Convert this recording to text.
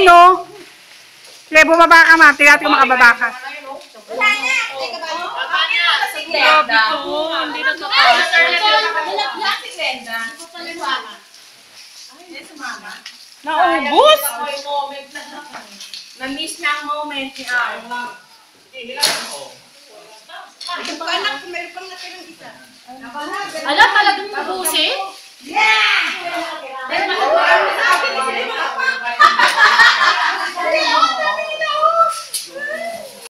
oh. Kaya bumaba ka, ma. Tingnan ko makababa ka. Wala na! Teka ba? Baba niya! Si Glenda. Hindi na to pa. Nalaglag si Glenda. Ay, sumama. Naubos? Na-miss na ang moment ni Al. Anak, meron pang natin ng isa. Ala, talagang ubusin? Yeah!